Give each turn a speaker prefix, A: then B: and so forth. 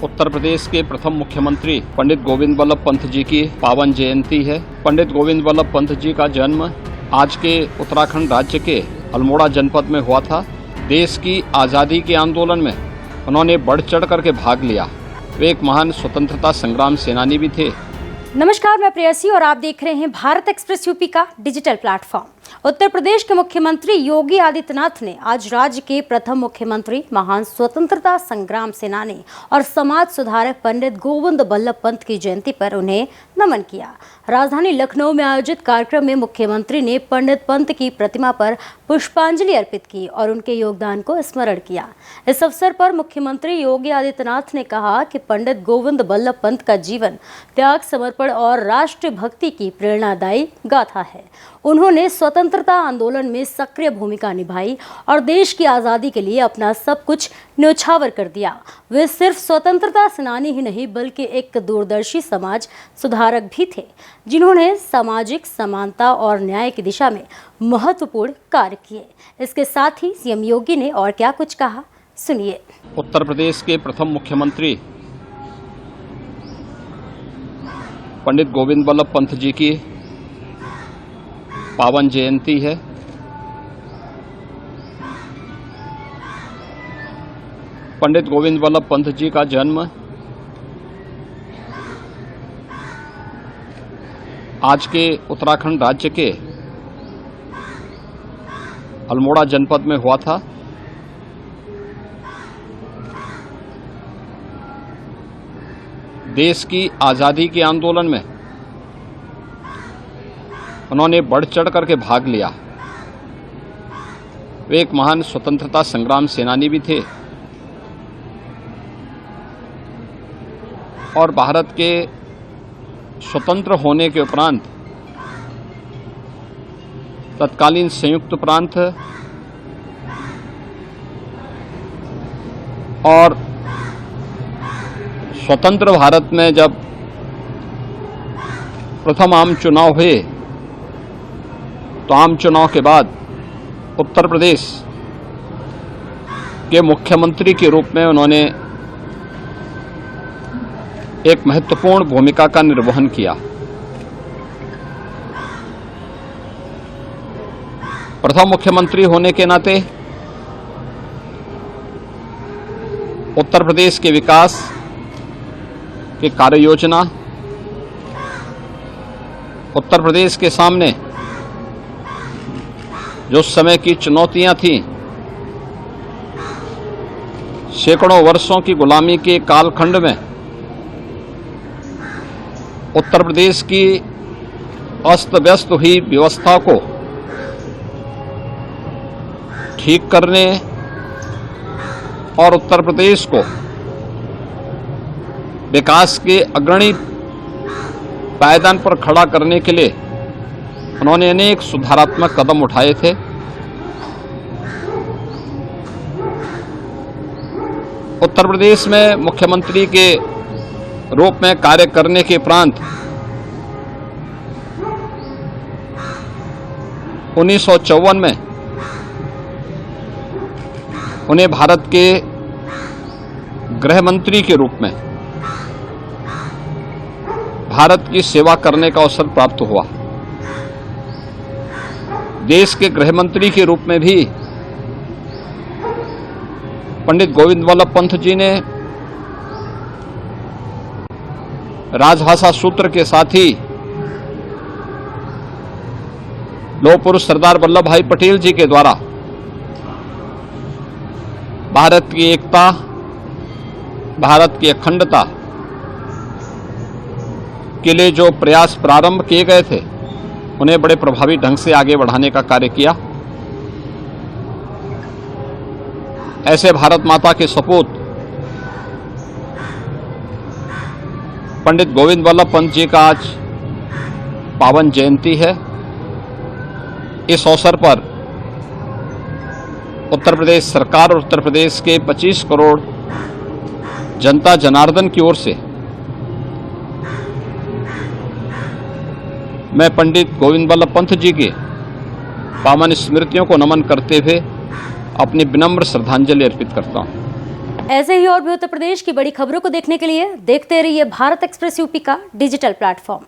A: उत्तर प्रदेश के प्रथम मुख्यमंत्री पंडित गोविंद वल्लभ पंत जी की पावन जयंती है। पंडित गोविंद वल्लभ पंत जी का जन्म आज के उत्तराखंड राज्य के अल्मोड़ा जनपद में हुआ था। देश की आज़ादी के आंदोलन में उन्होंने बढ़ चढ़ करके भाग लिया। वे एक महान स्वतंत्रता संग्राम सेनानी भी थे।
B: नमस्कार, मैं प्रेयसी और आप देख रहे हैं भारत एक्सप्रेस यूपी का डिजिटल प्लेटफॉर्म। उत्तर प्रदेश के मुख्यमंत्री योगी आदित्यनाथ ने आज राज्य के प्रथम मुख्यमंत्री, महान स्वतंत्रता संग्राम सेनानी और समाज सुधारक पंडित गोविंद वल्लभ पंत की जयंती पर उन्हें नमन किया। राजधानी लखनऊ में आयोजित कार्यक्रम में मुख्यमंत्री ने पंडित पंत की प्रतिमा पर पुष्पांजलि अर्पित की और उनके योगदान को स्मरण किया। इस अवसर पर मुख्यमंत्री योगी आदित्यनाथ ने कहा कि पंडित गोविंद वल्लभ पंत का जीवन त्याग, समर्पण और राष्ट्र भक्ति की प्रेरणादायी गाथा है। उन्होंने स्वतंत्रता आंदोलन में सक्रिय भूमिका निभाई और देश की आज़ादी के लिए अपना सब कुछ न्योछावर कर दिया। वे सिर्फ स्वतंत्रता सेनानी ही नहीं बल्कि एक दूरदर्शी समाज सुधारक भी थे, जिन्होंने सामाजिक समानता और न्याय की दिशा में महत्वपूर्ण कार्य किए। इसके साथ ही सीएम योगी ने और क्या कुछ कहा, सुनिए।
A: उत्तर प्रदेश के प्रथम मुख्यमंत्री पंडित गोविंद वल्लभ पंत जी की पावन जयंती है। पंडित गोविंद वल्लभ पंत जी का जन्म आज के उत्तराखंड राज्य के अल्मोड़ा जनपद में हुआ था। देश की आज़ादी के आंदोलन में उन्होंने बढ़ चढ़ करके भाग लिया। वे एक महान स्वतंत्रता संग्राम सेनानी भी थे और भारत के स्वतंत्र होने के उपरांत तत्कालीन संयुक्त प्रांत और स्वतंत्र भारत में जब प्रथम आम चुनाव हुए तो आम चुनाव के बाद उत्तर प्रदेश के मुख्यमंत्री के रूप में उन्होंने एक महत्वपूर्ण भूमिका का निर्वहन किया। प्रथम मुख्यमंत्री होने के नाते उत्तर प्रदेश के विकास की कार्य योजना, उत्तर प्रदेश के सामने जो समय की चुनौतियां थीं, सैकड़ों वर्षों की गुलामी के कालखंड में उत्तर प्रदेश की अस्त व्यस्त हुई व्यवस्था को ठीक करने और उत्तर प्रदेश को विकास के अग्रणी पायदान पर खड़ा करने के लिए उन्होंने अनेक सुधारात्मक कदम उठाए थे। उत्तर प्रदेश में मुख्यमंत्री के रूप में कार्य करने के उपरांत 1954 में उन्हें भारत के गृह मंत्री के रूप में भारत की सेवा करने का अवसर प्राप्त हुआ। देश के गृह मंत्री के रूप में भी पंडित गोविंद वल्लभ पंत जी ने राजभाषा सूत्र के साथ ही लौह पुरुष सरदार वल्लभ भाई पटेल जी के द्वारा भारत की एकता, भारत की अखंडता के लिए जो प्रयास प्रारंभ किए गए थे, उन्हें बड़े प्रभावी ढंग से आगे बढ़ाने का कार्य किया। ऐसे भारत माता के सपूत पंडित गोविंद वल्लभ पंत जी का आज पावन जयंती है। इस अवसर पर उत्तर प्रदेश सरकार और उत्तर प्रदेश के 25 करोड़ जनता जनार्दन की ओर से मैं पंडित गोविंद वल्लभ पंत जी के पावन स्मृतियों को नमन करते हुए अपनी विनम्र श्रद्धांजलि अर्पित करता हूँ।
B: ऐसे ही और भी उत्तर प्रदेश की बड़ी खबरों को देखने के लिए देखते रहिए भारत एक्सप्रेस यूपी का डिजिटल प्लेटफॉर्म।